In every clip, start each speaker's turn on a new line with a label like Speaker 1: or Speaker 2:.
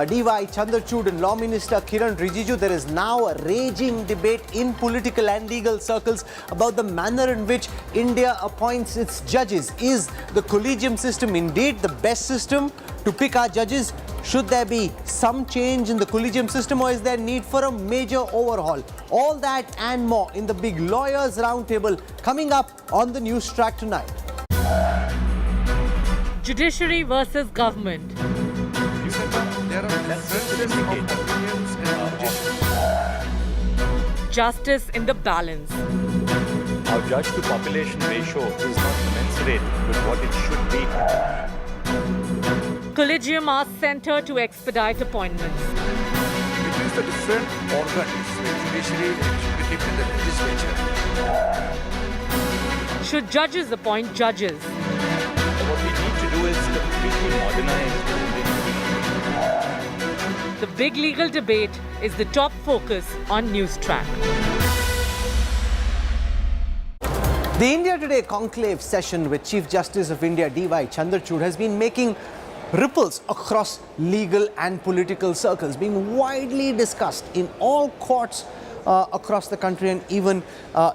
Speaker 1: DY Chandrachud and Law Minister Kiran Rijiju, there is now a raging debate in political and legal circles about the manner in which India appoints its judges. Is the Collegium system indeed the best system to pick our judges? Should there be some change in the Collegium system, or is there need for a major overhaul? All that and more in the big lawyers roundtable coming up on the Newstrack tonight.
Speaker 2: Judiciary versus government.
Speaker 3: There are differences of opinions and judiciary.
Speaker 2: Justice in the balance.
Speaker 4: Our judge-to-population ratio is not commensurate with what it should be.
Speaker 2: Collegium asks Centre to expedite appointments.
Speaker 3: Between the different organs, the judiciary, executive and the legislature.
Speaker 2: Should judges appoint judges?
Speaker 4: What we need to do is completely modernize the Indian judiciary.
Speaker 2: The big legal debate is the top focus on Newstrack.
Speaker 1: The India Today conclave session with Chief Justice of India DY Chandrachud has been making ripples across legal and political circles, being widely discussed in all courts across the country and even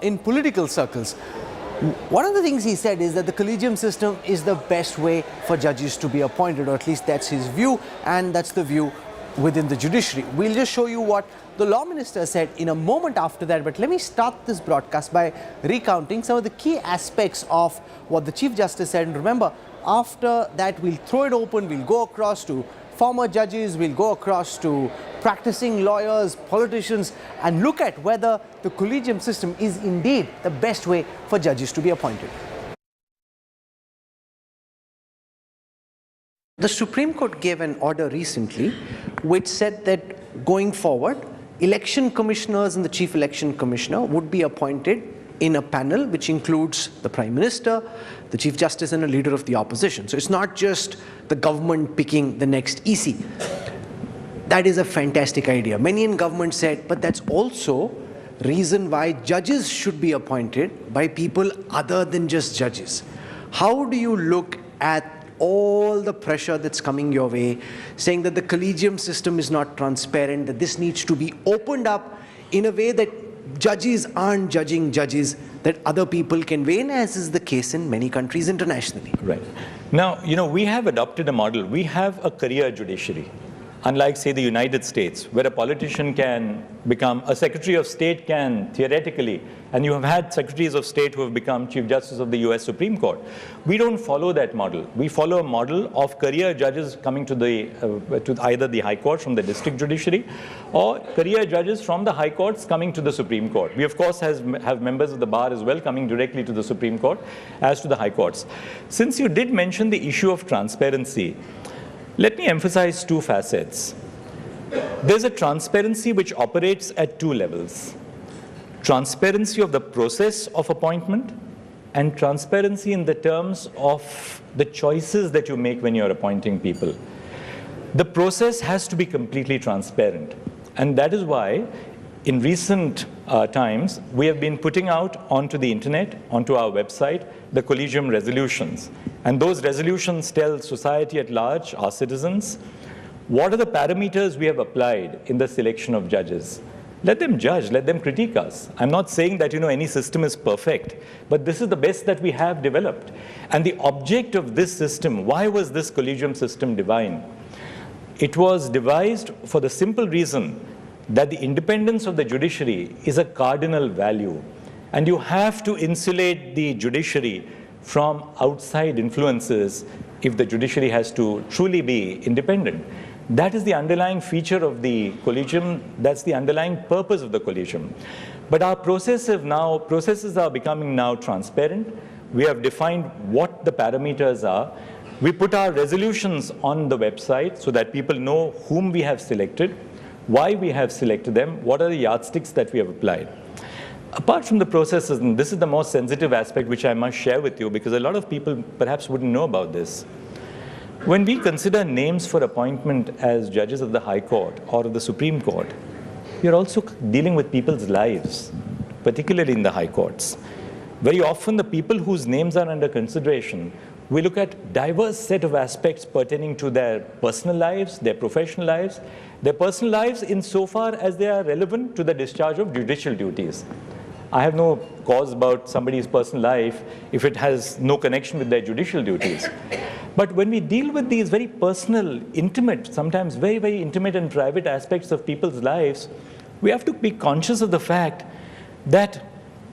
Speaker 1: in political circles. One of the things he said is that the Collegium system is the best way for judges to be appointed, or at least that's his view, and that's the view within the judiciary. We'll just show you what the Law Minister said in a moment after that, but let me start this broadcast by recounting some of the key aspects of what the Chief Justice said. And remember, after that we'll throw it open, we'll go across to former judges, we'll go across to practicing lawyers, politicians, and look at whether the Collegium system is indeed the best way for judges to be appointed. The Supreme Court gave an order recently which said that going forward, election commissioners and the Chief Election Commissioner would be appointed in a panel which includes the Prime Minister, the Chief Justice and a leader of the opposition. So it's not just the government picking the next EC. That is a fantastic idea. Many in government said, but that's also reason why judges should be appointed by people other than just judges. How do you look at all the pressure that's coming your way, saying that the Collegium system is not transparent, that this needs to be opened up in a way that judges aren't judging judges, that other people can weigh in, as is the case in many countries internationally?
Speaker 4: Right. Now, we have adopted a model. We have a career judiciary. Unlike, say, the United States, where a politician can become, a Secretary of State can theoretically, and you have had Secretaries of State who have become Chief Justice of the US Supreme Court. We don't follow that model. We follow a model of career judges coming to either the High Court from the District Judiciary, or career judges from the High Courts coming to the Supreme Court. We, of course, have members of the bar as well coming directly to the Supreme Court as to the High Courts. Since you did mention the issue of transparency, let me emphasize two facets. There's a transparency which operates at two levels. Transparency of the process of appointment and transparency in the terms of the choices that you make when you're appointing people. The process has to be completely transparent. And that is why in recent times, we have been putting out onto the internet, onto our website, the Collegium resolutions. And those resolutions tell society at large, our citizens, what are the parameters we have applied in the selection of judges. Let them judge, let them critique us. I'm not saying that any system is perfect, but this is the best that we have developed. And the object of this system, why was this Collegium system divine? It was devised for the simple reason that the independence of the judiciary is a cardinal value. And you have to insulate the judiciary from outside influences if the judiciary has to truly be independent. That is the underlying feature of the Collegium. That's the underlying purpose of the Collegium. But our processes are becoming now transparent. We have defined what the parameters are. We put our resolutions on the website so that people know whom we have selected, why we have selected them, what are the yardsticks that we have applied. Apart from the processes, and this is the most sensitive aspect which I must share with you because a lot of people perhaps wouldn't know about this. When we consider names for appointment as judges of the High Court or of the Supreme Court, we are also dealing with people's lives, particularly in the High Courts. Very often the people whose names are under consideration We look at diverse set of aspects pertaining to their personal lives, their professional lives, their personal lives insofar as they are relevant to the discharge of judicial duties. I have no cause about somebody's personal life if it has no connection with their judicial duties. But when we deal with these very personal, intimate, sometimes very, very intimate and private aspects of people's lives, we have to be conscious of the fact that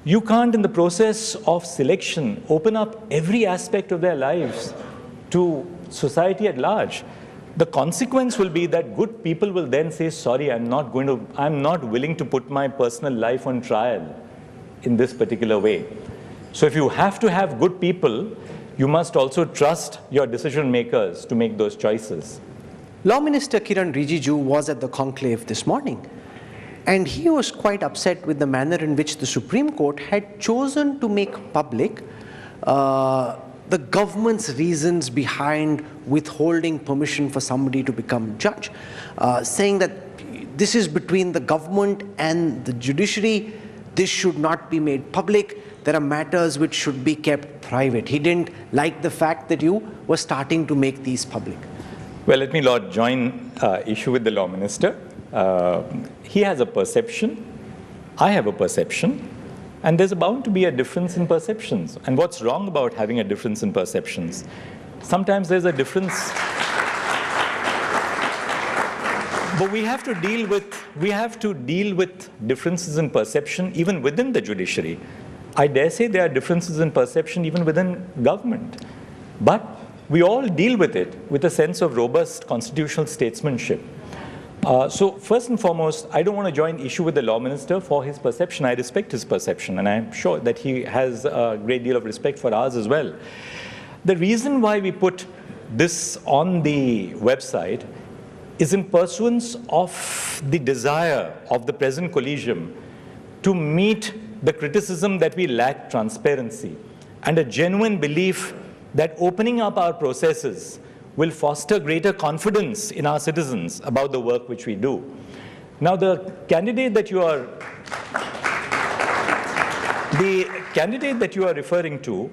Speaker 4: you can't, in the process of selection, open up every aspect of their lives to society at large. The consequence will be that good people will then say, sorry, I'm not willing to put my personal life on trial in this particular way. So if you have to have good people, you must also trust your decision makers to make those choices.
Speaker 1: Law Minister Kiran Rijiju was at the conclave this morning, and he was quite upset with the manner in which the Supreme Court had chosen to make public the government's reasons behind withholding permission for somebody to become judge, saying that this is between the government and the judiciary. This should not be made public. There are matters which should be kept private. He didn't like the fact that you were starting to make these public.
Speaker 4: Well, let me not join issue with the Law Minister. He has a perception, I have a perception, and there's bound to be a difference in perceptions. And what's wrong about having a difference in perceptions? Sometimes there's a difference, but we have to deal with differences in perception even within the judiciary. I dare say there are differences in perception even within government. But we all deal with it with a sense of robust constitutional statesmanship. So first and foremost, I don't want to join issue with the Law Minister for his perception. I respect his perception, and I'm sure that he has a great deal of respect for ours as well. The reason why we put this on the website is in pursuance of the desire of the present Collegium to meet the criticism that we lack transparency and a genuine belief that opening up our processes will foster greater confidence in our citizens about the work which we do. Now, the candidate that you are referring to,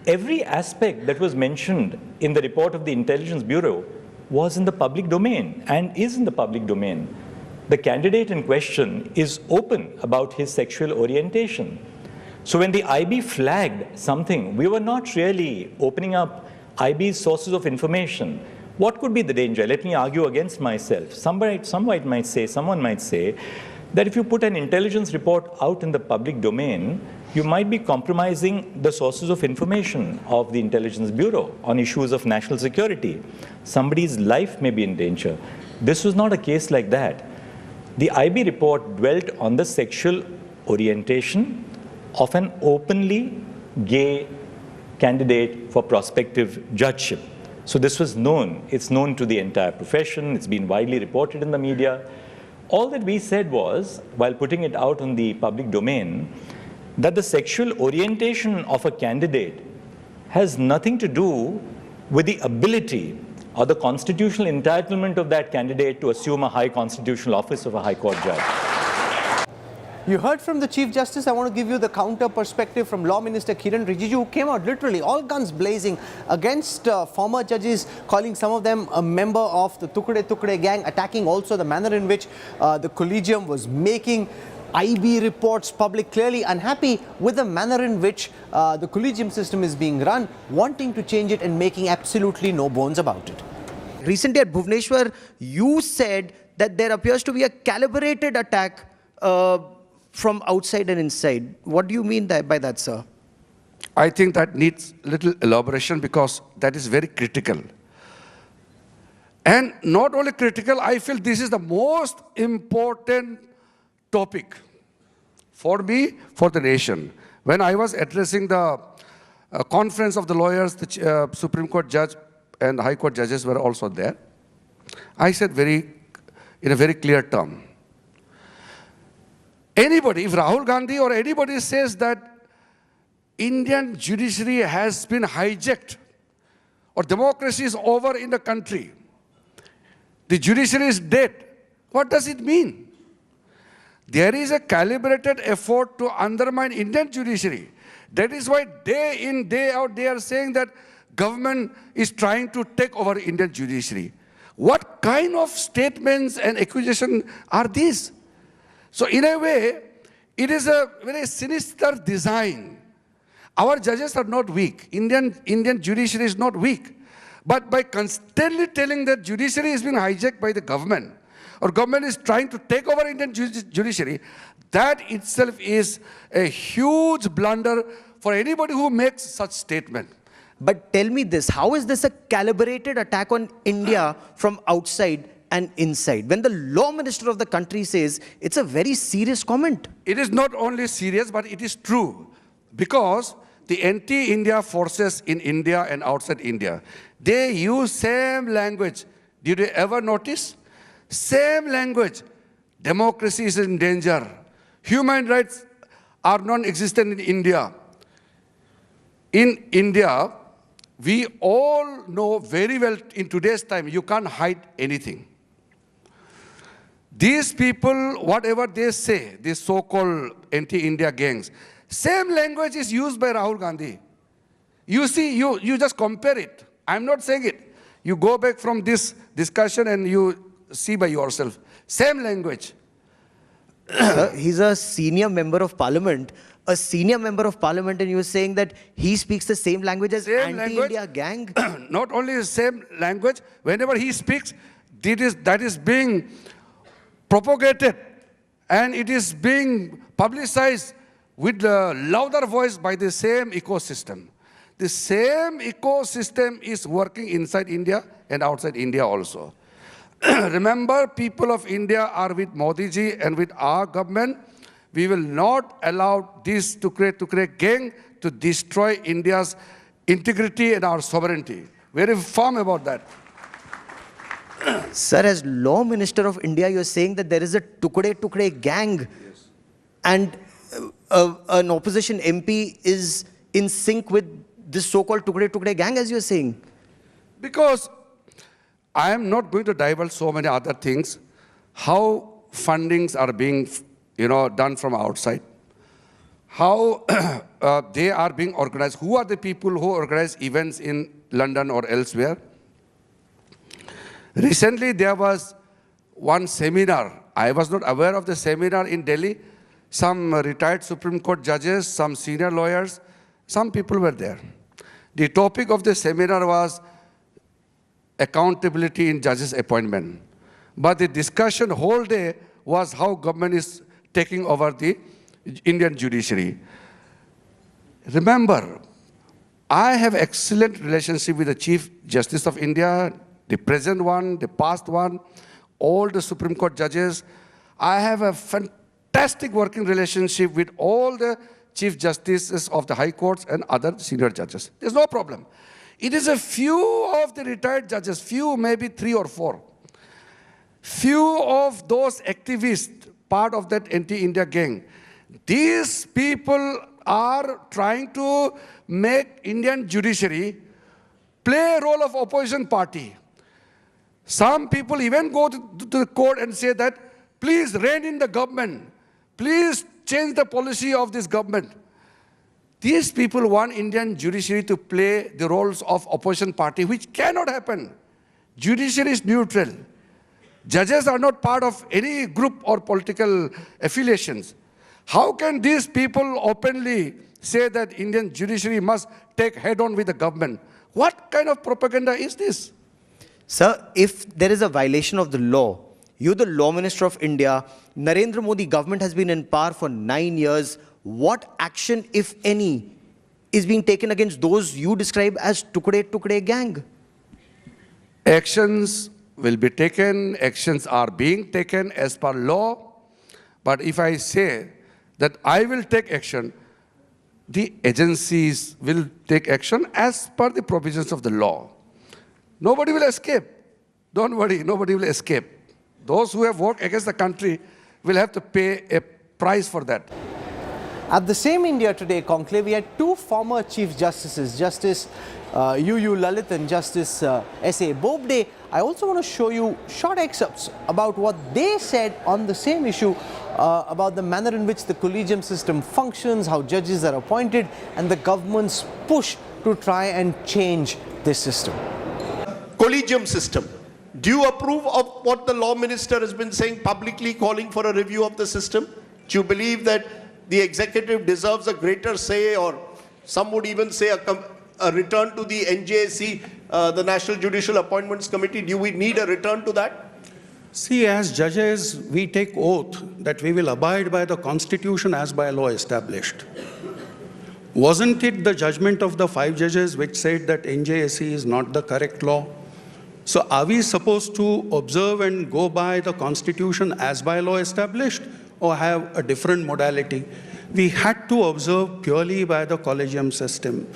Speaker 4: every aspect that was mentioned in the report of the Intelligence Bureau was in the public domain and is in the public domain. The candidate in question is open about his sexual orientation. So when the IB flagged something, we were not really opening up IB's sources of information. What could be the danger? Let me argue against myself. Someone might say that if you put an intelligence report out in the public domain, you might be compromising the sources of information of the Intelligence Bureau on issues of national security. Somebody's life may be in danger. This was not a case like that. The IB report dwelt on the sexual orientation of an openly gay candidate for prospective judgeship. So this was known. It's known to the entire profession. It's been widely reported in the media. All that we said was, while putting it out on the public domain, that the sexual orientation of a candidate has nothing to do with the ability or the constitutional entitlement of that candidate to assume a high constitutional office of a High Court judge.
Speaker 1: You heard from the Chief Justice. I want to give you the counter perspective from Law Minister Kiran Rijiju, who came out literally all guns blazing against former judges, calling some of them a member of the Tukde gang, attacking also the manner in which the Collegium was making IB reports public, clearly unhappy with the manner in which the Collegium system is being run, wanting to change it and making absolutely no bones about it.
Speaker 5: Recently at Bhubaneswar, you said that there appears to be a calibrated attack from outside and inside. What do you mean by that, sir?
Speaker 6: I think that needs little elaboration because that is very critical. And not only critical, I feel this is the most important topic for me, for the nation. When I was addressing the conference of the lawyers, the Supreme Court judge and High Court judges were also there, I said in a very clear term, anybody, if Rahul Gandhi or anybody says that Indian judiciary has been hijacked or democracy is over in the country, the judiciary is dead, what does it mean? There is a calibrated effort to undermine Indian judiciary. That is why day in, day out, they are saying that government is trying to take over Indian judiciary. What kind of statements and accusations are these? So in a way, it is a very sinister design. Our judges are not weak. Indian judiciary is not weak. But by constantly telling that judiciary is being hijacked by the government, or government is trying to take over Indian judiciary, that itself is a huge blunder for anybody who makes such statement.
Speaker 5: But tell me this, how is this a calibrated attack on India from outside and inside? When the law minister of the country says it's a very serious comment.
Speaker 6: It is not only serious, but it is true. Because the anti-India forces in India and outside India, they use same language. Did you ever notice? Same language. Democracy is in danger. Human rights are non-existent in India. In India, we all know very well in today's time, you can't hide anything. These people, whatever they say, these so-called anti-India gangs, same language is used by Rahul Gandhi. You see, you just compare it. I'm not saying it. You go back from this discussion and you see by yourself. Same language.
Speaker 5: He's a senior member of parliament. A senior member of parliament, and you were saying that he speaks the same language as anti-India gang?
Speaker 6: Not only the same language, whenever he speaks, that is being propagated and it is being publicized with a louder voice by the same ecosystem. The same ecosystem is working inside India and outside India also. Remember, people of India are with Modi ji and with our government. We will not allow this to create gang to destroy India's integrity and our sovereignty. Very firm about that.
Speaker 5: Sir, as Law Minister of India, you're saying that there is a tukde gang. Yes. And an opposition MP is in sync with this so-called tukde gang, as you're saying?
Speaker 6: Because I am not going to divulge so many other things. How fundings are being done from outside. How they are being organized. Who are the people who organize events in London or elsewhere? Recently, there was one seminar. I was not aware of the seminar in Delhi. Some retired Supreme Court judges, some senior lawyers, some people were there. The topic of the seminar was accountability in judges' appointment. But the discussion whole day was how government is taking over the Indian judiciary. Remember, I have excellent relationship with the Chief Justice of India, the present one, the past one, all the Supreme Court judges. I have a fantastic working relationship with all the Chief Justices of the High Courts and other senior judges. There's no problem. It is a few of the retired judges, few, maybe 3 or 4. Few of those activists, part of that anti-India gang, these people are trying to make Indian judiciary play a role of opposition party. Some people even go to the court and say that, please rein in the government. Please change the policy of this government. These people want Indian judiciary to play the roles of opposition party, which cannot happen. Judiciary is neutral. Judges are not part of any group or political affiliations. How can these people openly say that Indian judiciary must take head-on with the government? What kind of propaganda is this?
Speaker 5: Sir, if there is a violation of the law, you're the Law Minister of India, Narendra Modi government has been in power for 9 years. What action, if any, is being taken against those you describe as tukde gang?
Speaker 6: Actions will be taken, actions are being taken as per law. But if I say that I will take action, the agencies will take action as per the provisions of the law. Nobody will escape. Don't worry, nobody will escape. Those who have worked against the country will have to pay a price for that.
Speaker 1: At the same India Today conclave, we had 2 former Chief Justices, Justice U. Lalit and Justice S.A. Bobde. I also want to show you short excerpts about what they said on the same issue, about the manner in which the Collegium system functions, how judges are appointed, and the government's push to try and change this system.
Speaker 7: Collegium system. Do you approve of what the law minister has been saying publicly, calling for a review of the system? Do you believe that the executive deserves a greater say, or some would even say a return to the NJSC, the National Judicial Appointments Committee? Do we need a return to that?
Speaker 8: See, as judges, we take oath that we will abide by the Constitution as by law established. Wasn't it the judgment of the 5 judges which said that NJSC is not the correct law? So are we supposed to observe and go by the Constitution as by law established, or have a different modality? We had to observe purely by the Collegium system.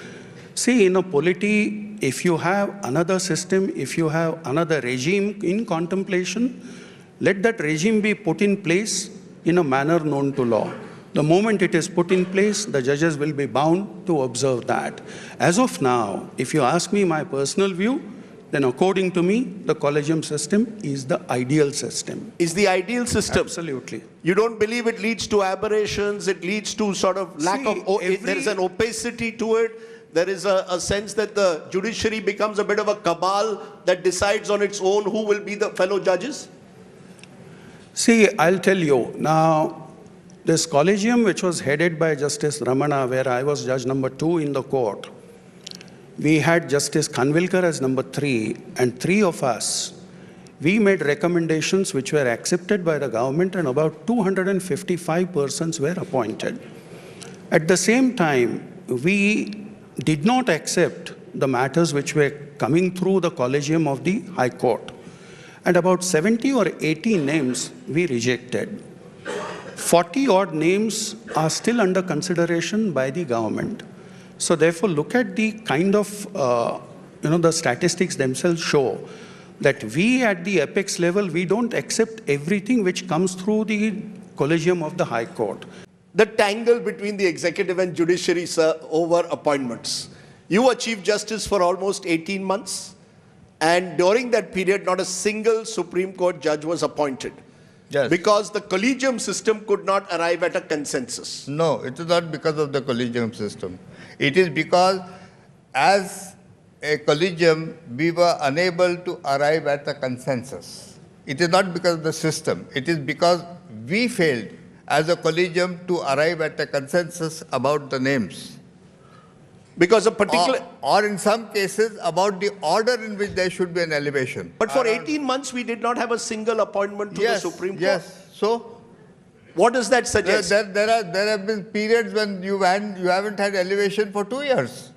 Speaker 8: See, in a polity, if you have another system, if you have another regime in contemplation, let that regime be put in place in a manner known to law. The moment it is put in place, the judges will be bound to observe that. As of now, if you ask me my personal view, then according to me, the Collegium system is the ideal system.
Speaker 7: Is the ideal system?
Speaker 8: Absolutely.
Speaker 7: You don't believe it leads to aberrations, it leads to sort of lack of, there is an opacity to it, there is a sense that the judiciary becomes a bit of a cabal that decides on its own who will be the fellow judges?
Speaker 8: See, I'll tell you, now, this Collegium, which was headed by Justice Ramana, where I was judge number 2 in the court, we had Justice Kanwal as number 3, and 3 of us, we made recommendations which were accepted by the government, and about 255 persons were appointed. At the same time, we did not accept the matters which were coming through the Collegium of the High Court. And about 70 or 80 names we rejected. 40-odd names are still under consideration by the government. So therefore, look at the kind of, the statistics themselves show that we at the apex level, we don't accept everything which comes through the Collegium of the High Court.
Speaker 7: The tangle between the executive and judiciary, sir, over appointments. You were Chief Justice for almost 18 months, and during that period, not a single Supreme Court judge was appointed.
Speaker 9: Yes.
Speaker 7: Because the collegium system could not arrive at a consensus.
Speaker 9: No, it is not because of the collegium system. It is because as a collegium, we were unable to arrive at a consensus. It is not because of the system. It is because we failed as a collegium to arrive at a consensus about the names.
Speaker 7: Because a particular...
Speaker 9: Or in some cases, about the order in which there should be an elevation.
Speaker 7: But for 18 months, we did not have a single appointment to the Supreme Court.
Speaker 9: Yes, so...
Speaker 7: What does that suggest?
Speaker 9: There have been periods when you haven't had elevation for 2 years.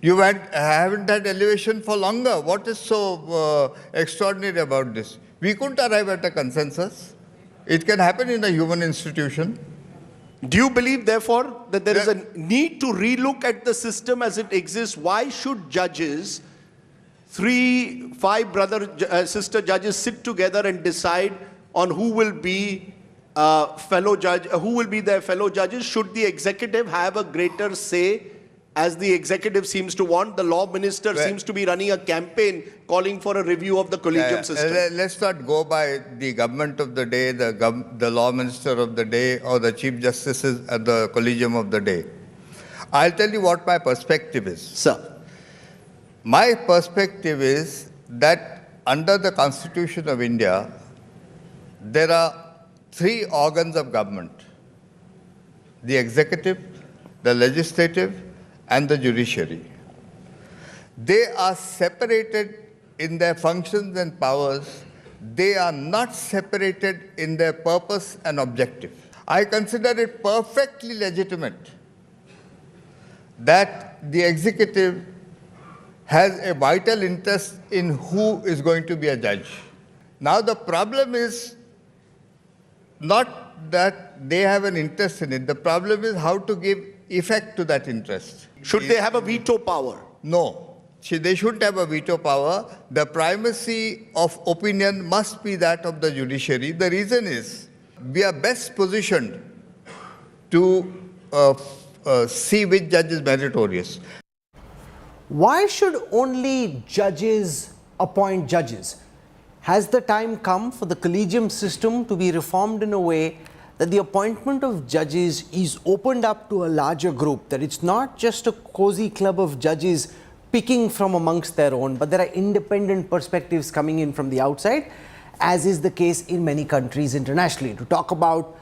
Speaker 9: You haven't had elevation for longer. What is so extraordinary about this? We couldn't arrive at a consensus. It can happen in a human institution.
Speaker 7: Do you believe, therefore, that there is a need to relook at the system as it exists? Why should judges, 5 brother-sister judges sit together and decide on who will be who will be their fellow judges? Should the executive have a greater say, as the executive seems to want? The law minister seems to be running a campaign calling for a review of the collegium system.
Speaker 9: Let's not go by the government of the day, the law minister of the day, or the chief justices at the collegium of the day. I'll tell you what my perspective is.
Speaker 7: Sir.
Speaker 9: My perspective is that under the Constitution of India, there are 3 organs of government: the executive, the legislative, and the judiciary. They are separated in their functions and powers. They are not separated in their purpose and objective. I consider it perfectly legitimate that the executive has a vital interest in who is going to be a judge. Now the problem is not that they have an interest in it. The problem is how to give effect to that interest.
Speaker 7: Should they have a veto power?
Speaker 9: No. They shouldn't have a veto power. The primacy of opinion must be that of the judiciary. The reason is we are best positioned to see which judge is meritorious.
Speaker 1: Why should only judges appoint judges? Has the time come for the collegium system to be reformed in a way that the appointment of judges is opened up to a larger group, that it's not just a cozy club of judges picking from amongst their own, but there are independent perspectives coming in from the outside, as is the case in many countries internationally. To talk about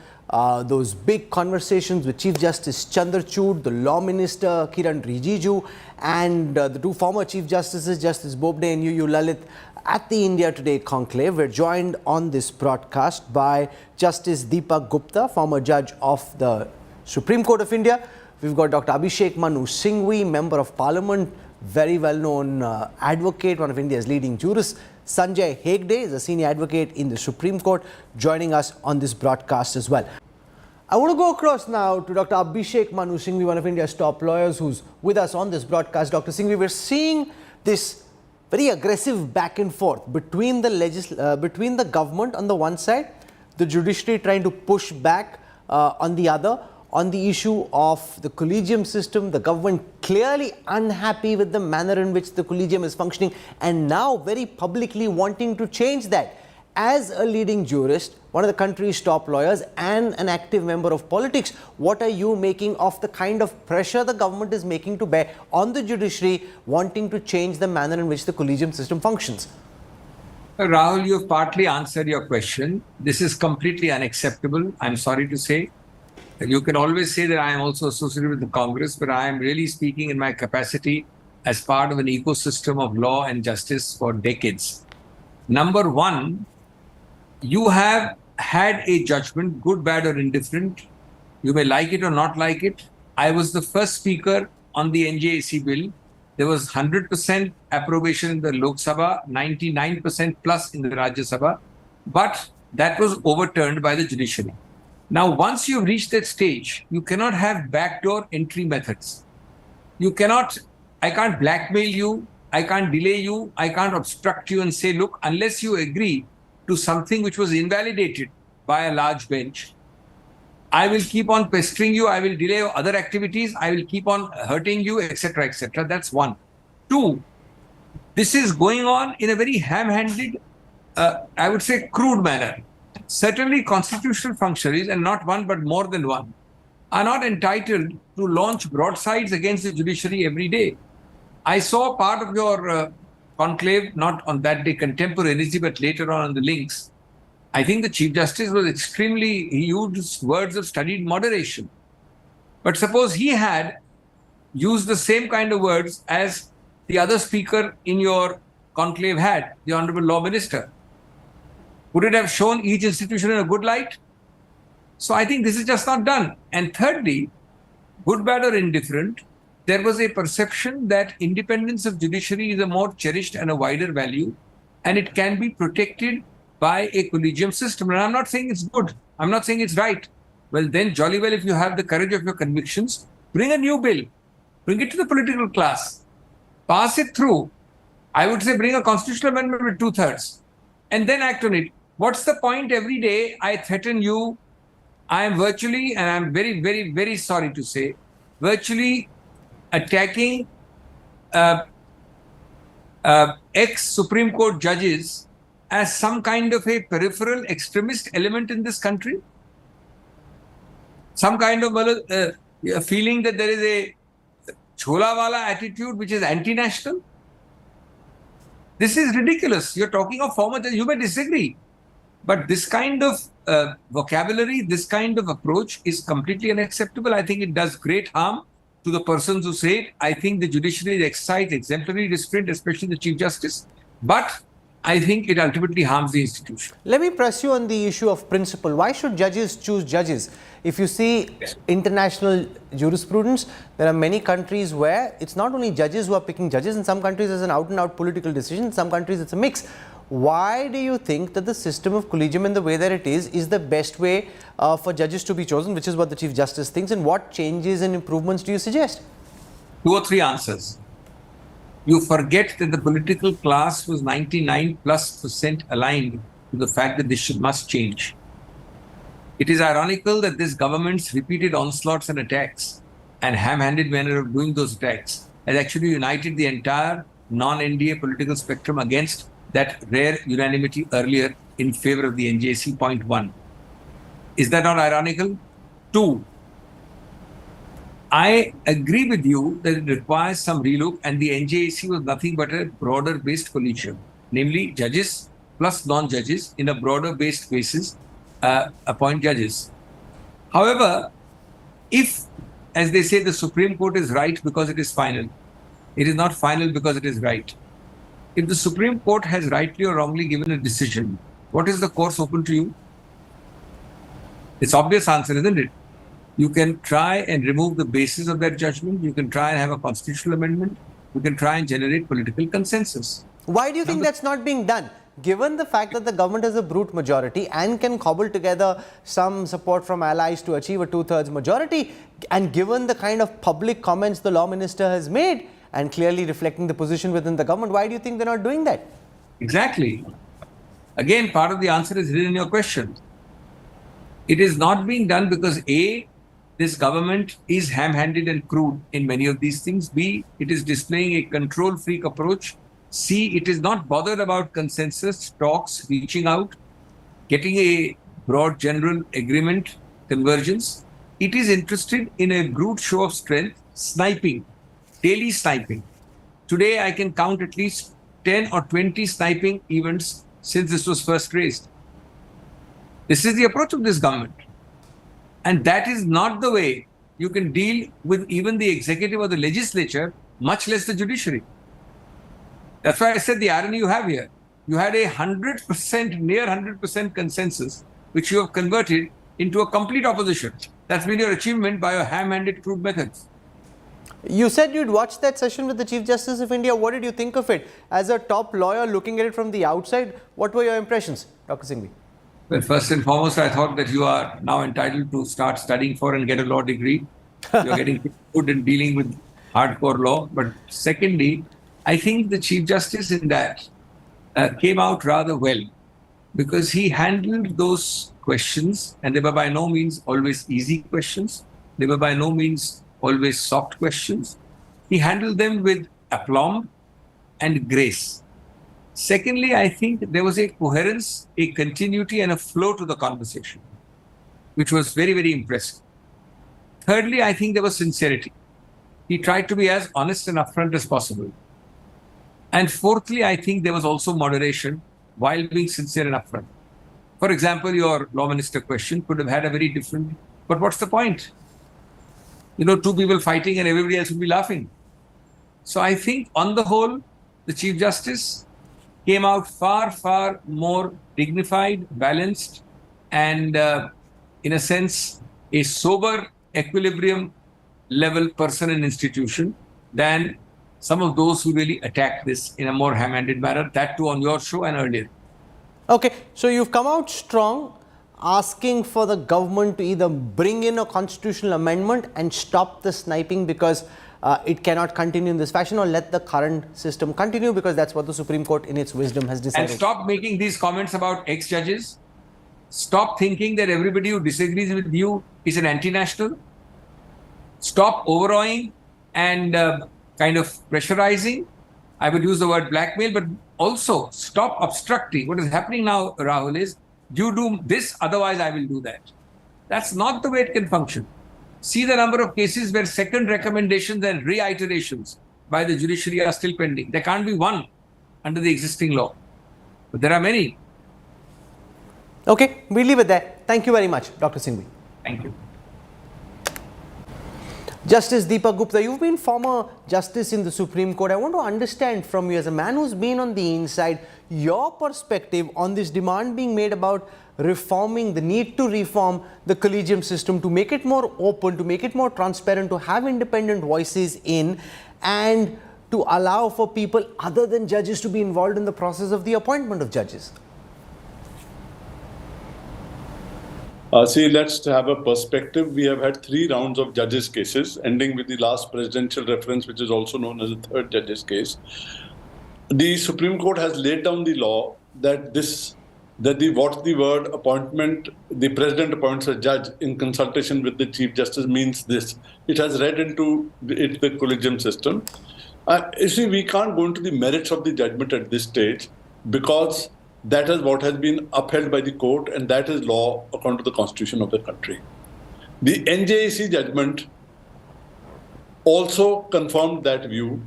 Speaker 1: those big conversations with Chief Justice Chandrachud, the Law Minister Kiran Rijiju, and the two former Chief Justices, Justice Bobde and UU Lalit, at the India Today conclave. We're joined on this broadcast by Justice Deepak Gupta, former judge of the Supreme Court of India. We've got Dr. Abhishek Manu Singhvi, Member of Parliament, very well-known advocate, one of India's leading jurists. Sanjay Hegde is a senior advocate in the Supreme Court, joining us on this broadcast as well. I want to go across now to Dr. Abhishek Manu Singhvi, one of India's top lawyers, who's with us on this broadcast. Dr. Singhvi, we're seeing this very aggressive back and forth between the government on the one side, the judiciary trying to push back on the other, on the issue of the Collegium system, the government clearly unhappy with the manner in which the Collegium is functioning, and now very publicly wanting to change that. As a leading jurist, one of the country's top lawyers and an active member of politics, what are you making of the kind of pressure the government is making to bear on the judiciary, wanting to change the manner in which the Collegium system functions?
Speaker 10: Rahul, you've partly answered your question. This is completely unacceptable, I'm sorry to say. You can always say that I am also associated with the Congress, but I am really speaking in my capacity as part of an ecosystem of law and justice for decades. Number one, you have had a judgment, good, bad, or indifferent. You may like it or not like it. I was the first speaker on the NJAC bill. There was 100% approbation in the Lok Sabha, 99% plus in the Rajya Sabha, but that was overturned by the judiciary. Now, once you've reached that stage, you cannot have backdoor entry methods. I can't blackmail you, I can't delay you, I can't obstruct you and say, look, unless you agree to something which was invalidated by a large bench, I will keep on pestering you, I will delay other activities, I will keep on hurting you, etc., etc. That's one. Two, this is going on in a very ham-handed, I would say crude manner. Certainly constitutional functionaries, and not one but more than one, are not entitled to launch broadsides against the judiciary every day. I saw part of your conclave, not on that day contemporaneously, but later on the links. I think the Chief Justice was he used words of studied moderation. But suppose he had used the same kind of words as the other speaker in your conclave had, the Honorable Law Minister. Would it have shown each institution in a good light? So I think this is just not done. And thirdly, good, bad, or indifferent, there was a perception that independence of judiciary is a more cherished and a wider value, and it can be protected by a collegium system. And I'm not saying it's good. I'm not saying it's right. Well, then jolly well, if you have the courage of your convictions, bring a new bill. Bring it to the political class. Pass it through. I would say bring a constitutional amendment with 2/3 and then act on it. What's the point every day I threaten you? I am virtually, and I'm very, very, very sorry to say, virtually attacking ex-Supreme Court judges as some kind of a peripheral extremist element in this country? Some kind of feeling that there is a Cholawala attitude which is anti-national? This is ridiculous. You're talking of former judges. You may disagree. But this kind of vocabulary, this kind of approach is completely unacceptable. I think it does great harm to the persons who say it. I think the judiciary exercise exemplary restraint, especially the Chief Justice. But I think it ultimately harms the institution.
Speaker 1: Let me press you on the issue of principle. Why should judges choose judges? If you see international jurisprudence, there are many countries where it's not only judges who are picking judges. In some countries, it's an out-and-out political decision. In some countries, it's a mix. Why do you think that the system of collegium in the way that it is the best way for judges to be chosen, which is what the Chief Justice thinks, and what changes and improvements do you suggest?
Speaker 10: 2 or 3 answers. You forget that the political class was 99+% aligned to the fact that this must change. It is ironical that this government's repeated onslaughts and attacks and ham-handed manner of doing those attacks has actually united the entire non-NDA political spectrum against that rare unanimity earlier in favor of the NJC. Point 1. Is that not ironical? 2. I agree with you that it requires some relook, and the NJAC was nothing but a broader based collegium, namely judges plus non judges in a broader based basis appoint judges. However, if, as they say, the Supreme Court is right because it is final, it is not final because it is right. If the Supreme Court has rightly or wrongly given a decision, what is the course open to you? It's obvious answer, isn't it? You can try and remove the basis of that judgment. You can try and have a constitutional amendment. You can try and generate political consensus.
Speaker 1: Why do you think that's not being done? Given the fact that the government has a brute majority and can cobble together some support from allies to achieve a 2/3 majority, and given the kind of public comments the law minister has made and clearly reflecting the position within the government, why do you think they're not doing that?
Speaker 10: Exactly. Again, part of the answer is hidden in your question. It is not being done because A, this government is ham-handed and crude in many of these things. B, it is displaying a control freak approach. C, it is not bothered about consensus, talks, reaching out, getting a broad general agreement, convergence. It is interested in a brute show of strength, sniping, daily sniping. Today, I can count at least 10 or 20 sniping events since this was first raised. This is the approach of this government. And that is not the way you can deal with even the executive or the legislature, much less the judiciary. That's why I said the irony you have here. You had a 100%, near 100% consensus, which you have converted into a complete opposition. That's been your achievement by your ham-handed crude methods.
Speaker 1: You said you'd watched that session with the Chief Justice of India. What did you think of it? As a top lawyer looking at it from the outside, what were your impressions, Dr. Singhvi?
Speaker 10: Well, first and foremost, I thought that you are now entitled to start studying for and get a law degree. You're getting good in dealing with hardcore law. But secondly, I think the Chief Justice in that came out rather well, because he handled those questions, and they were by no means always easy questions. They were by no means always soft questions. He handled them with aplomb and grace. Secondly, I think there was a coherence, a continuity, and a flow to the conversation, which was very, very impressive. Thirdly, I think there was sincerity. He tried to be as honest and upfront as possible. And fourthly, I think there was also moderation while being sincere and upfront. For example, your law minister question could have had a very different, but what's the point? You know, two people fighting and everybody else would be laughing. So I think on the whole, the Chief Justice came out far, far more dignified, balanced, and in a sense, a sober equilibrium level person and institution than some of those who really attacked this in a more ham-handed manner, that too on your show and earlier.
Speaker 1: Okay, so you've come out strong, asking for the government to either bring in a constitutional amendment and stop the sniping because it cannot continue in this fashion, or let the current system continue because that's what the Supreme Court in its wisdom has decided.
Speaker 10: And stop making these comments about ex-judges. Stop thinking that everybody who disagrees with you is an anti-national. Stop overawing and kind of pressurizing. I would use the word blackmail, but also stop obstructing. What is happening now, Rahul, is you do this, otherwise I will do that. That's not the way it can function. See the number of cases where second recommendations and reiterations by the judiciary are still pending. There can't be one under the existing law, but there are many.
Speaker 1: Okay, we leave it there. Thank you very much, Dr. Singhvi.
Speaker 10: Thank you.
Speaker 1: Justice Deepak Gupta, you've been former justice in the Supreme Court. I want to understand from you, as a man who's been on the inside, your perspective on this demand being made about reforming, the need to reform the collegium system to make it more open, to make it more transparent, to have independent voices in, and to allow for people other than judges to be involved in the process of the appointment of judges.
Speaker 11: See, let's have a perspective. We have had 3 rounds of judges' cases, ending with the last presidential reference, which is also known as the 3rd judges' case. The Supreme Court has laid down the law that appointment, the president appoints a judge in consultation with the Chief Justice means this. It has read into the collegium system. You see, we can't go into the merits of the judgment at this stage because that is what has been upheld by the court, and that is law according to the constitution of the country. The NJAC judgment also confirmed that view.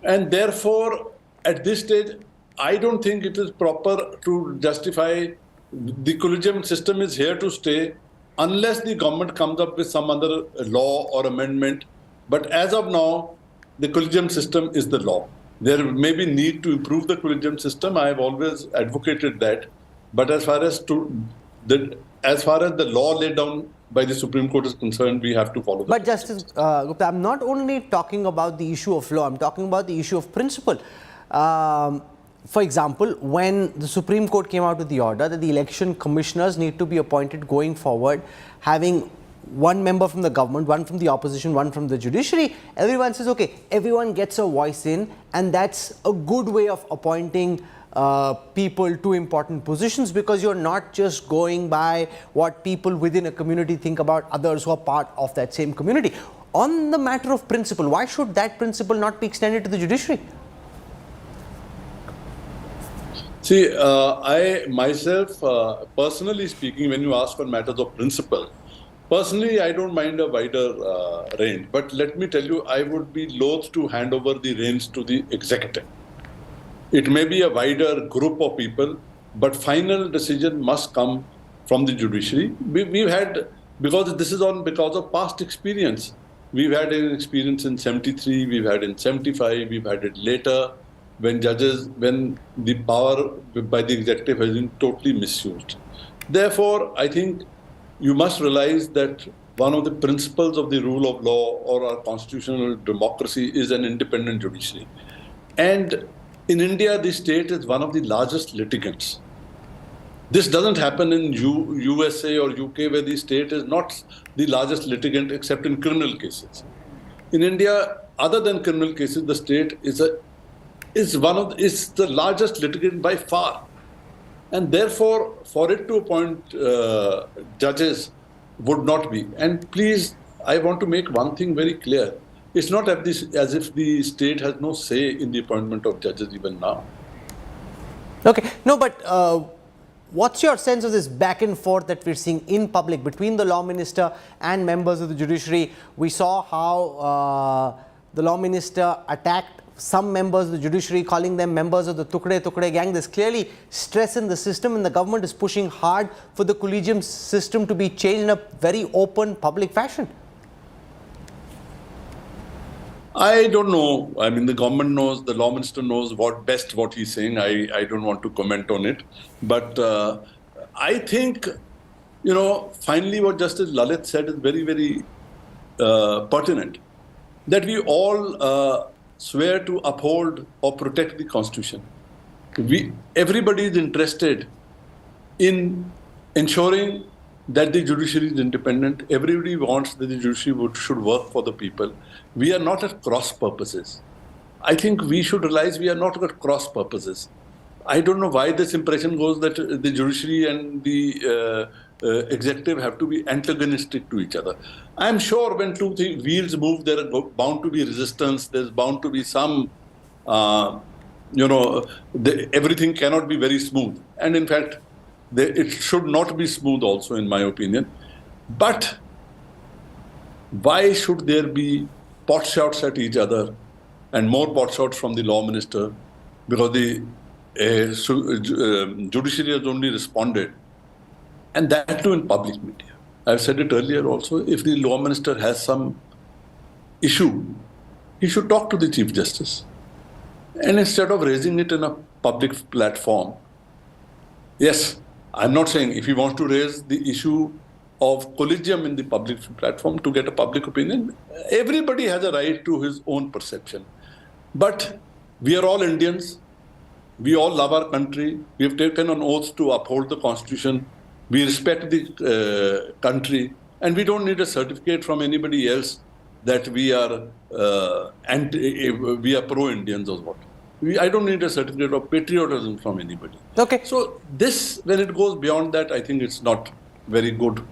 Speaker 11: And therefore, at this stage, I don't think it is proper to justify the collegium system is here to stay unless the government comes up with some other law or amendment. But as of now, the collegium system is the law. There may be need to improve the collegium system. I have always advocated that. But as far as the law laid down by the Supreme Court is concerned, we have to follow that.
Speaker 1: But Justice Gupta, I'm not only talking about the issue of law, I'm talking about the issue of principle. For example, when the Supreme Court came out with the order that the election commissioners need to be appointed going forward, having one member from the government, one from the opposition, one from the judiciary, everyone says, okay, everyone gets a voice in, and that's a good way of appointing people to important positions, because you're not just going by what people within a community think about others who are part of that same community. On the matter of principle, why should that principle not be extended to the judiciary?
Speaker 11: See, I myself, personally speaking, when you ask for matters of principle, personally, I don't mind a wider range. But let me tell you, I would be loath to hand over the reins to the executive. It may be a wider group of people, but final decision must come from the judiciary. We've had, because this is because of past experience. We've had an experience in 73, we've had in 75, we've had it later, when the power by the executive has been totally misused. Therefore, I think you must realize that one of the principles of the rule of law or our constitutional democracy is an independent judiciary. And in India, the state is one of the largest litigants. This doesn't happen in USA or UK, where the state is not the largest litigant except in criminal cases. In India, other than criminal cases, the state is the largest litigant by far. And therefore, for it to appoint judges would not be. And please, I want to make one thing very clear. It's not as if the state has no say in the appointment of judges even now.
Speaker 1: Okay, no, but what's your sense of this back and forth that we're seeing in public between the law minister and members of the judiciary? We saw how the law minister attacked some members of the judiciary, calling them members of the Tukde gang. There's clearly stress in the system, and the government is pushing hard for the collegium system to be changed in a very open, public fashion.
Speaker 11: I don't know. I mean, the government knows, the law minister knows what he's saying. I don't want to comment on it. But I think, finally what Justice Lalit said is very, very pertinent. That we all swear to uphold or protect the Constitution. Everybody is interested in ensuring that the judiciary is independent. Everybody wants that the judiciary should work for the people. We are not at cross purposes. I think we should realize we are not at cross purposes. I don't know why this impression goes that the judiciary and the executive have to be antagonistic to each other. I'm sure when two wheels move, there are bound to be resistance. There's bound to be some, everything cannot be very smooth. And in fact, it should not be smooth also, in my opinion. But why should there be pot shots at each other and more pot shots from the law minister? Because the judiciary has only responded, and that too in public media. I've said it earlier also, if the law minister has some issue, he should talk to the Chief Justice. And instead of raising it in a public platform, yes, I'm not saying if he wants to raise the issue of collegium in the public platform to get a public opinion, everybody has a right to his own perception. But we are all Indians. We all love our country. We have taken an oath to uphold the Constitution. We respect the country. And we don't need a certificate from anybody else that we are pro-Indians or what. I don't need a certificate of patriotism from anybody.
Speaker 1: Okay.
Speaker 11: So this, when it goes beyond that, I think it's not very good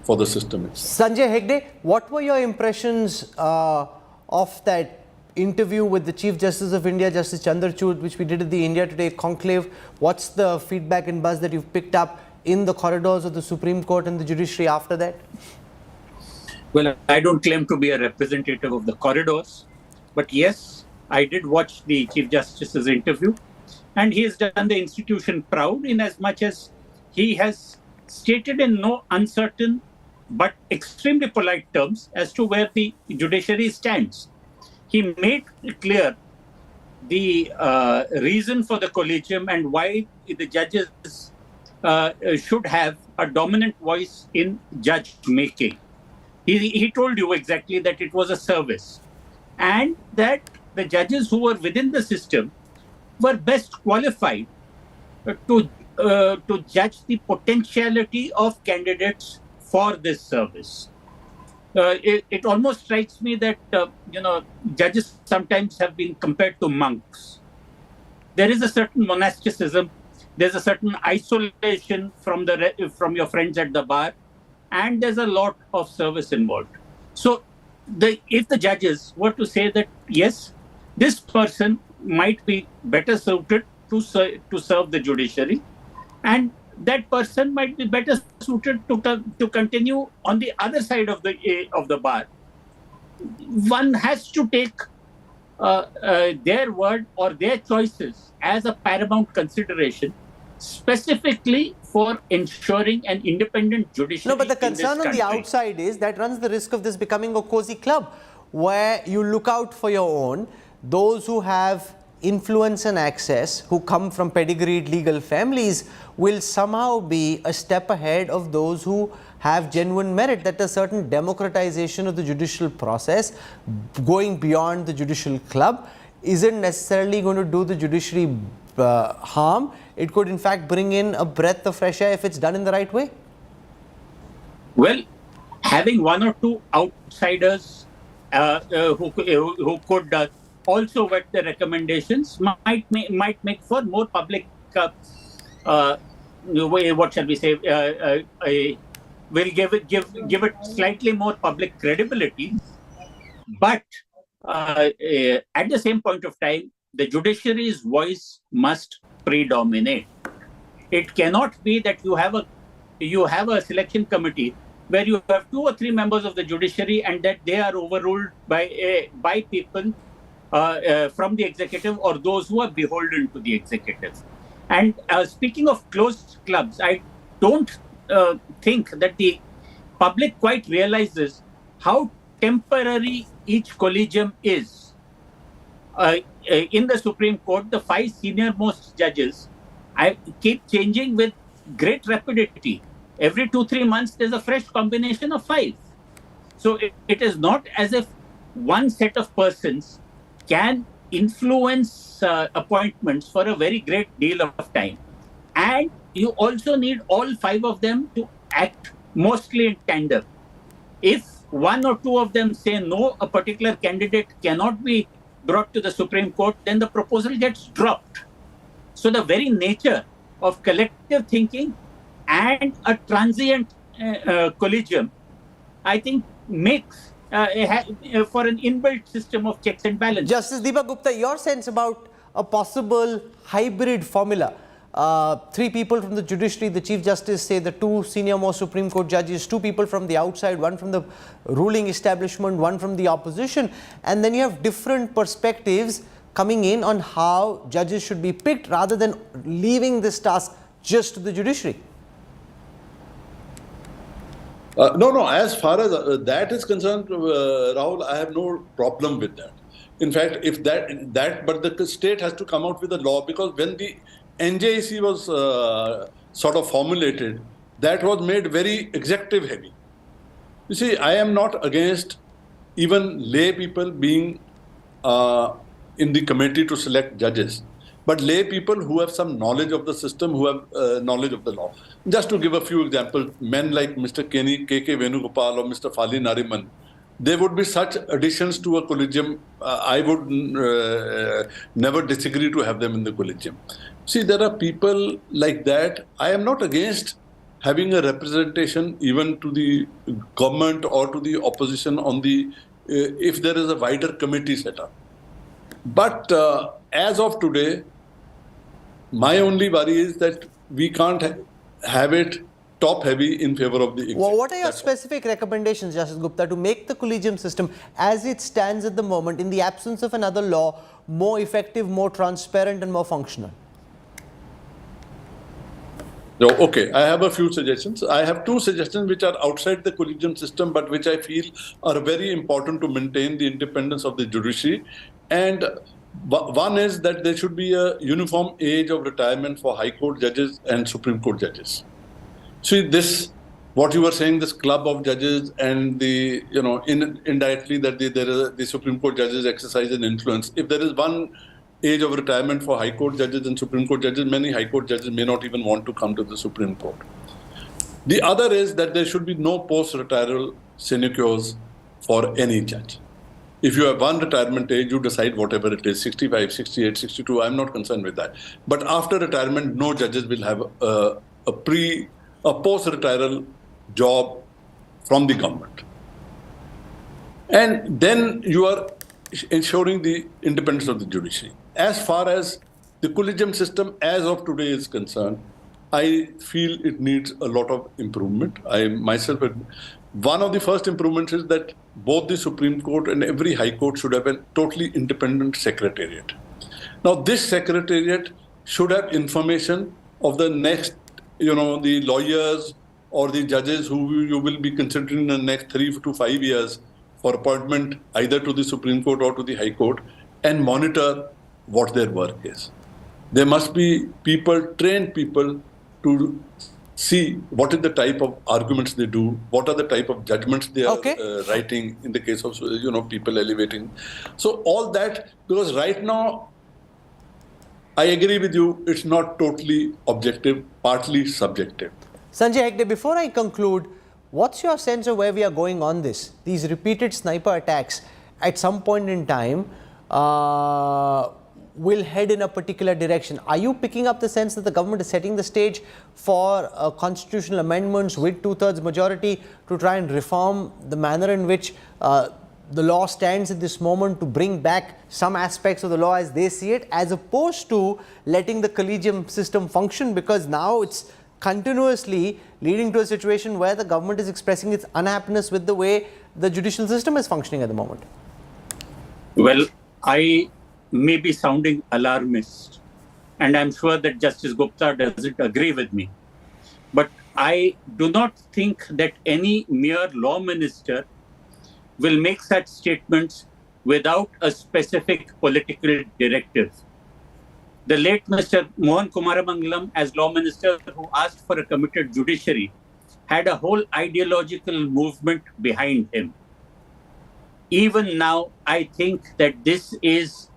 Speaker 11: for the system itself.
Speaker 1: Sanjay Hegde, what were your impressions of that interview with the Chief Justice of India, Justice Chandrachud, which we did at the India Today conclave? What's the feedback and buzz that you've picked up in the corridors of the Supreme Court and the judiciary after that?
Speaker 12: Well, I don't claim to be a representative of the corridors, but yes, I did watch the Chief Justice's interview, and he has done the institution proud in as much as he has stated in no uncertain but extremely polite terms as to where the judiciary stands. He made clear the reason for the collegium and why the judges should have a dominant voice in judge making. He told you exactly that it was a service and that the judges who were within the system were best qualified to judge the potentiality of candidates for this service. It almost strikes me that judges sometimes have been compared to monks. There is a certain monasticism, there's a certain isolation from your friends at the bar, and there's a lot of service involved. So, if the judges were to say that yes, this person might be better suited to serve the judiciary, and that person might be better suited to continue on the other side of the bar, one has to take their word or their choices as a paramount consideration, specifically for ensuring an independent judiciary.
Speaker 1: No, but the concern on the outside is that runs the risk of this becoming a cozy club where you look out for your own, those who have influence and access, who come from pedigreed legal families, will somehow be a step ahead of those who have genuine merit. That a certain democratization of the judicial process, going beyond the judicial club, isn't necessarily going to do the judiciary harm. It could in fact bring in a breath of fresh air if it's done in the right way.
Speaker 12: Well, having one or two outsiders who could also vet the recommendations might make for more public, what shall we say, will give it slightly more public credibility. But at the same point of time, the judiciary's voice must predominate. It cannot be that you have a selection committee where you have 2 or 3 members of the judiciary and that they are overruled by people from the executive or those who are beholden to the executive. And speaking of closed clubs, I don't think that the public quite realizes how temporary each collegium is. In the Supreme Court, the 5 senior-most judges keep changing with great rapidity. Every 2-3 months, there's a fresh combination of 5. So it is not as if one set of persons can influence appointments for a very great deal of time. And you also need all 5 of them to act mostly in tandem. If 1 or 2 of them say no, a particular candidate cannot be brought to the Supreme Court, then the proposal gets dropped. So the very nature of collective thinking and a transient collegium, I think, makes for an inbuilt system of checks and balances.
Speaker 1: Justice Deepak Gupta, your sense about a possible hybrid formula? 3 people from the judiciary, the Chief Justice, say the 2 senior-most Supreme Court judges, 2 people from the outside, 1 from the ruling establishment, 1 from the opposition, and then you have different perspectives coming in on how judges should be picked rather than leaving this task just to the judiciary.
Speaker 11: No. As far as that is concerned, Rahul, I have no problem with that. In fact, if but the state has to come out with a law, because when the NJAC was sort of formulated, that was made very executive heavy. You see, I am not against even lay people being in the committee to select judges, but lay people who have some knowledge of the system, who have knowledge of the law. Just to give a few examples, men like Mr. K.K. Venugopal or Mr. Fali Nariman, they would be such additions to a collegium. I would never disagree to have them in the collegium. See, there are people like that. I am not against having a representation even to the government or to the opposition on the if there is a wider committee set up. But as of today, my only worry is that we can't have it top heavy in favor of the executive.
Speaker 1: Well, what are your specific recommendations, Justice Gupta, to make the collegium system as it stands at the moment, in the absence of another law, more effective, more transparent and more functional?
Speaker 11: So, okay, I have a few suggestions. I have two suggestions which are outside the collegium system, but which I feel are very important to maintain the independence of the judiciary. And one is that there should be a uniform age of retirement for High Court judges and Supreme Court judges. See, this, what you were saying, this club of judges and the, indirectly that the Supreme Court judges exercise an influence. If there is one age of retirement for High Court judges and Supreme Court judges, many High Court judges may not even want to come to the Supreme Court. The other is that there should be no post-retirement sinecures for any judge. If you have one retirement age, you decide whatever it is, 65, 68, 62, I'm not concerned with that. But after retirement, no judges will have a post-retirement job from the government. And then you are ensuring the independence of the judiciary. As far as the collegium system as of today is concerned, I feel it needs a lot of improvement. One of the first improvements is that both the Supreme Court and every High Court should have a totally independent secretariat. Now, this secretariat should have information of the next, the lawyers or the judges who you will be considering in the next 3 to 5 years for appointment either to the Supreme Court or to the High Court, and monitor what their work is. There must be trained people to see what is the type of arguments they do, what are the type of judgments they are writing in the case of, people elevating. So all that, because right now, I agree with you, it's not totally objective, partly subjective.
Speaker 1: Sanjay Hegde, before I conclude, what's your sense of where we are going on this? These repeated sniper attacks at some point in time will head in a particular direction. Are you picking up the sense that the government is setting the stage for constitutional amendments with two-thirds majority to try and reform the manner in which the law stands at this moment, to bring back some aspects of the law as they see it, as opposed to letting the collegium system function, because now it's continuously leading to a situation where the government is expressing its unhappiness with the way the judicial system is functioning at the moment?
Speaker 12: Well, I may be sounding alarmist, and I'm sure that Justice Gupta doesn't agree with me. But I do not think that any mere law minister will make such statements without a specific political directive. The late Mr. Mohan Kumaramangalam, as law minister, who asked for a committed judiciary, had a whole ideological movement behind him. Even now, I think that this is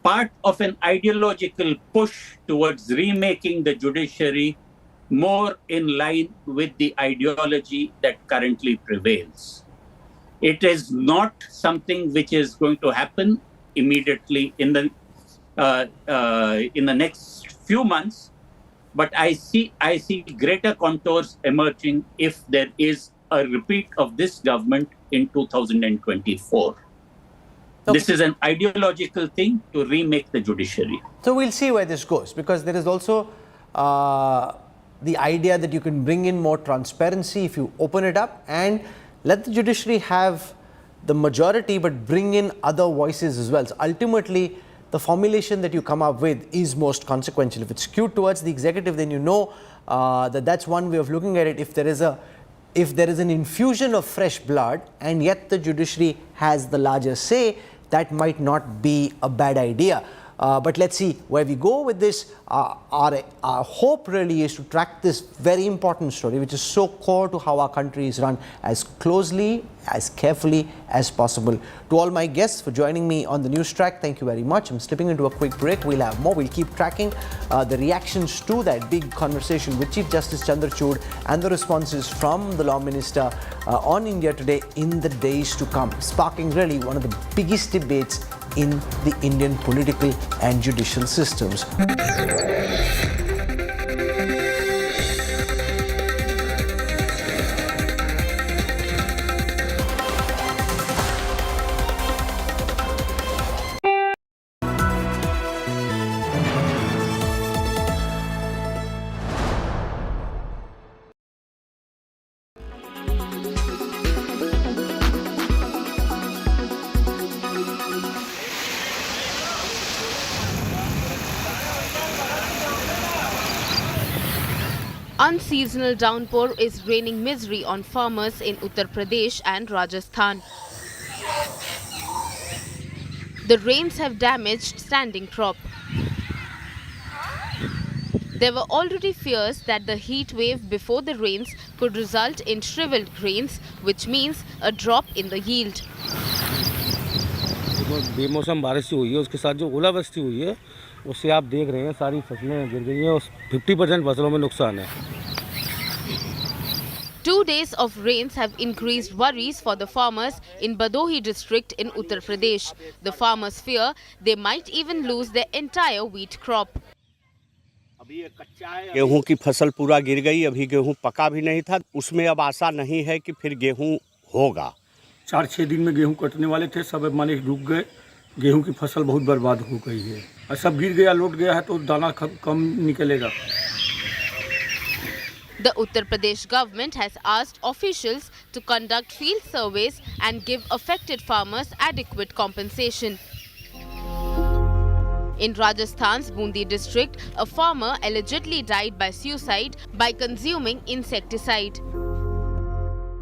Speaker 12: part of an ideological push towards remaking the judiciary more in line with the ideology that currently prevails. It is not something which is going to happen immediately in the next few months, but I see greater contours emerging if there is a repeat of this government in 2024. Okay. This is an ideological thing to remake the judiciary.
Speaker 1: So we'll see where this goes, because there is also the idea that you can bring in more transparency if you open it up and let the judiciary have the majority, but bring in other voices as well. So ultimately, the formulation that you come up with is most consequential. If it's skewed towards the executive, then you know that that's one way of looking at it. If there is an infusion of fresh blood and yet the judiciary has the larger say, that might not be a bad idea. But let's see where we go with this. Our hope really is to track this very important story, which is so core to how our country is run, as closely, as carefully as possible. To all my guests for joining me on the Newstrack, thank you very much. I'm slipping into a quick break. We'll have more. We'll keep tracking the reactions to that big conversation with Chief Justice Chandrachud and the responses from the Law Minister on India Today in the days to come, sparking really one of the biggest debates in the Indian political and judicial systems.
Speaker 13: Unseasonal downpour is raining misery on farmers in Uttar Pradesh and Rajasthan. The rains have damaged standing crop. There were already fears that the heat wave before the rains could result in shriveled grains, which means a drop in the yield.
Speaker 14: बेमौसम बारिश हुई है, उसके साथ जो ओलावृष्टि हुई है, उससे आप देख रहे हैं सारी फसलें गिर गई हैं और 50% फसलों में नुकसान है.
Speaker 13: 2 days of rains have increased worries for the farmers in Bhadohi district in Uttar Pradesh. The farmers fear they might even lose their entire wheat crop.
Speaker 15: गेहूं की फसल पूरा गिर गई, अभी गेहूं पका भी नहीं था, उसमें अब आशा नहीं है कि फिर गेहूं होगा.
Speaker 14: 4-6 दिन में गेहूं कटने वाले थे, सब माने रुक गए. गेहूं की फसल बहुत बर्बाद हो गई है और सब गिर गया, लौट गया है तो दाना कम निकलेगा.
Speaker 13: The Uttar Pradesh government has asked officials to conduct field surveys and give affected farmers adequate compensation. In Rajasthan's Bundi district, a farmer allegedly died by suicide by consuming insecticide.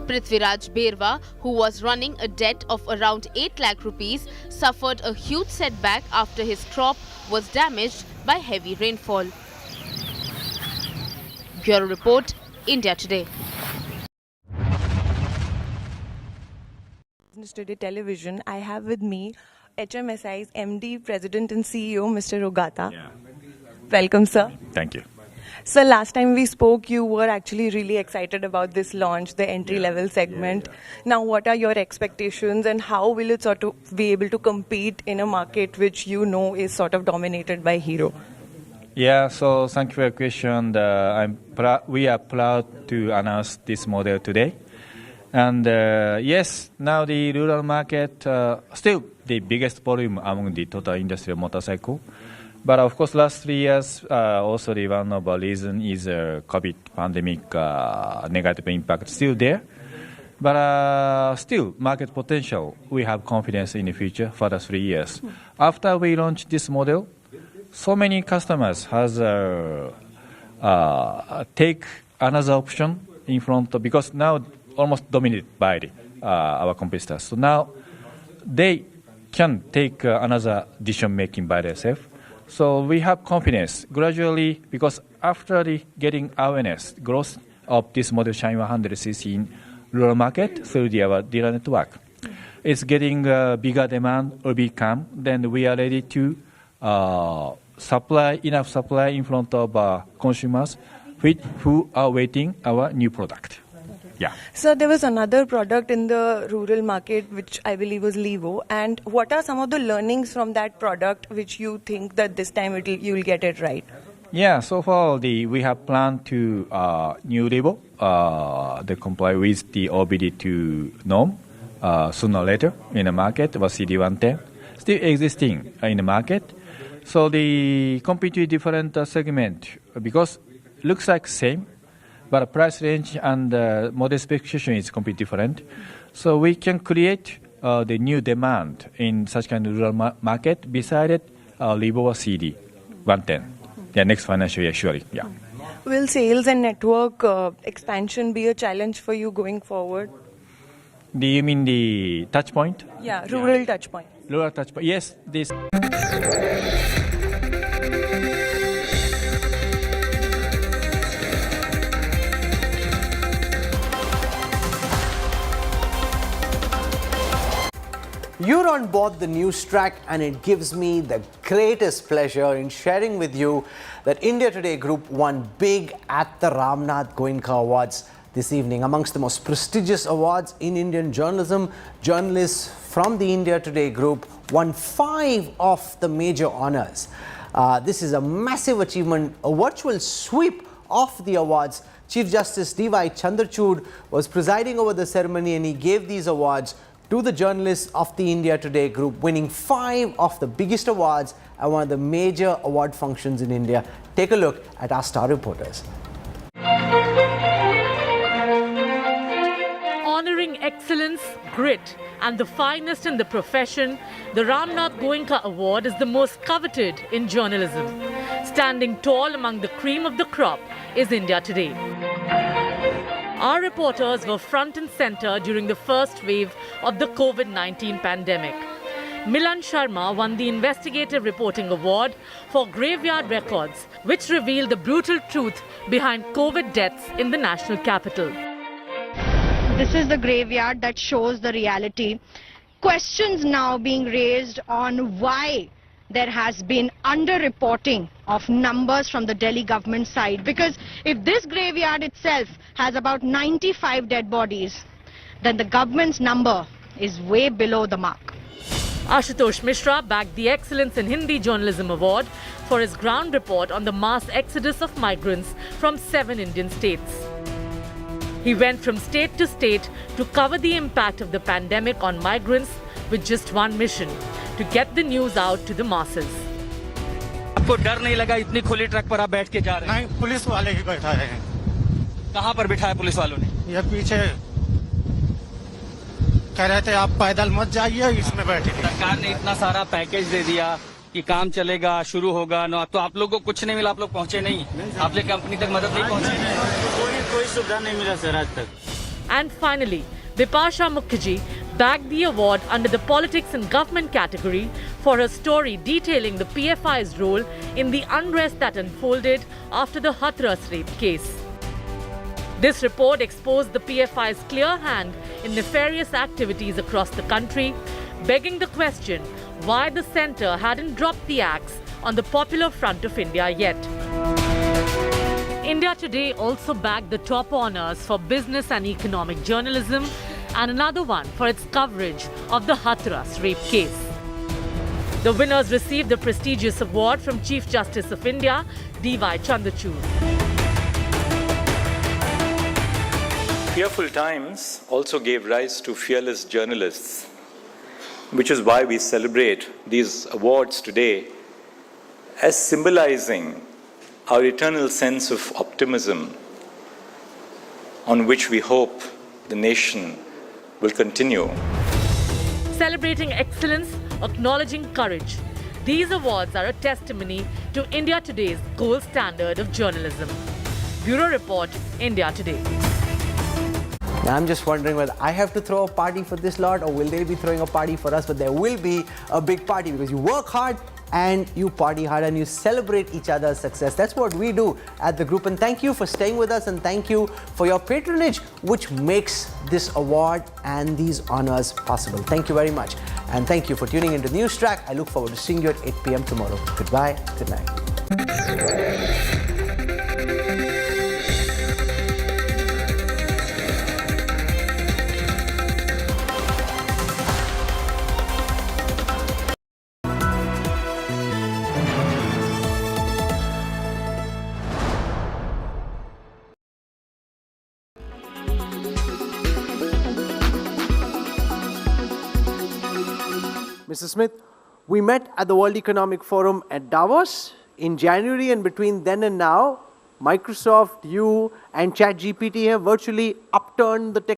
Speaker 13: Prithviraj Berwa, who was running a debt of around 8 lakh rupees, suffered a huge setback after his crop was damaged by heavy rainfall. Bureau Report, India Today.
Speaker 16: Business Today Television, I have with me HMSI's MD, President and CEO, Mr. Rogata.
Speaker 17: Yeah.
Speaker 16: Welcome, sir.
Speaker 17: Thank you.
Speaker 16: So last time we spoke, you were actually really excited about this launch, the entry-level segment. Now, what are your expectations and how will it sort of be able to compete in a market which you know is sort of dominated by Hero?
Speaker 17: Yeah, so thank you for your question. We are proud to announce this model today. And yes, now the rural market still the biggest volume among the total industrial motorcycle. But of course, last 3 years, also the one of the reason is COVID pandemic negative impact still there. But still, market potential, we have confidence in the future for the 3 years. After we launch this model, so many customers has take another option in front of, because now almost dominated by our competitors. So now they can take another decision making by themselves. So we have confidence gradually, because after the getting awareness, growth of this model Shine 100cc in rural market through our dealer network, it's getting bigger demand will become. Then we are ready to supply enough supply in front of consumers who are waiting our new product. Yeah.
Speaker 16: So there was another product in the rural market which I believe was Levo. And what are some of the learnings from that product which you think that this time you will get it right?
Speaker 17: Yeah, so far we have planned to new Levo, they comply with the OBD2 norm sooner or later in the market, was CD110, still existing in the market. So the compete with different segment, because looks like same, but price range and model specification is completely different. So we can create the new demand in such kind of rural market beside Levo or CD 110. Yeah, next financial year, surely. Yeah.
Speaker 16: Will sales and network expansion be a challenge for you going forward?
Speaker 17: Do you mean the touch point?
Speaker 16: Yeah, rural touch point.
Speaker 17: Rural touch point. Yes, this.
Speaker 1: You're on board the Newstrack, and it gives me the greatest pleasure in sharing with you that India Today Group won big at the Ramnath Goenka Awards this evening. Amongst the most prestigious awards in Indian journalism, journalists from the India Today Group won 5 of the major honors. This is a massive achievement, a virtual sweep of the awards. Chief Justice D.Y. Chandrachud was presiding over the ceremony, and he gave these awards to the journalists of the India Today Group, winning 5 of the biggest awards at one of the major award functions in India. Take a look at our star reporters.
Speaker 2: Honoring excellence, grit, And the finest in the profession, the Ramnath Goenka Award is the most coveted in journalism. Standing tall among the cream of the crop is India Today. Our reporters were front and center during the first wave of the COVID-19 pandemic. Milan Sharma won the Investigative Reporting Award for Graveyard Records, which revealed the brutal truth behind COVID deaths in the national capital.
Speaker 18: This is the graveyard that shows the reality. Questions now being raised on why there has been underreporting of numbers from the Delhi government side. Because if this graveyard itself has about 95 dead bodies, then the government's number is way below the mark.
Speaker 2: Ashutosh Mishra bagged the Excellence in Hindi Journalism Award for his ground report on the mass exodus of migrants from 7 Indian states. He went from state to state to cover the impact of the pandemic on migrants with just one mission: to get the news out to the masses.
Speaker 19: आपको डर नहीं लगा इतनी खुली truck पर आप बैठ के जा रहे हैं? नहीं, पुलिस वाले ही बैठाए हैं। कहाँ पर बिठाया पुलिस वालों ने? ये पीछे कह रहे थे आप पैदल मत जाइए, इसमें बैठे। सरकार ने इतना सारा पैकेज दे दिया कि काम चलेगा, शुरू होगा, तो आप लोगों को कुछ नहीं मिला, आप लोग पहुंचे नहीं, आपने कंपनी तक मदद नहीं पहुंची, कोई सुविधा नहीं मिला सर आज तक।
Speaker 2: And finally, Bipasha Mukherjee bagged the award under the Politics and Government category for her story detailing the PFI's role in the unrest that unfolded after the Hathras rape case. This report exposed the PFI's clear hand in nefarious activities across the country, begging the question why the centre hadn't dropped the axe on the Popular Front of India yet. India Today also bagged the top honours for business and economic journalism and another one for its coverage of the Hathras rape case. The winners received the prestigious award from Chief Justice of India, D.Y. Chandrachud.
Speaker 4: Fearful times also gave rise to fearless journalists, which is why we celebrate these awards today as symbolizing our eternal sense of optimism on which we hope the nation will continue.
Speaker 2: Celebrating excellence, acknowledging courage. These awards are a testimony to India Today's gold standard of journalism. Bureau Report, India Today.
Speaker 1: Now, I'm just wondering whether I have to throw a party for this lot or will they be throwing a party for us? But there will be a big party because you work hard and you party hard and you celebrate each other's success. That's what we do at the group. And thank you for staying with us and thank you for your patronage, which makes this award and these honors possible. Thank you very much. And thank you for tuning into Newstrack. I look forward to seeing you at 8 p.m. tomorrow. Goodbye. Good night. Mr. Smith, we met at the World Economic Forum at Davos in January, and between then and now, Microsoft, you and ChatGPT have virtually upturned the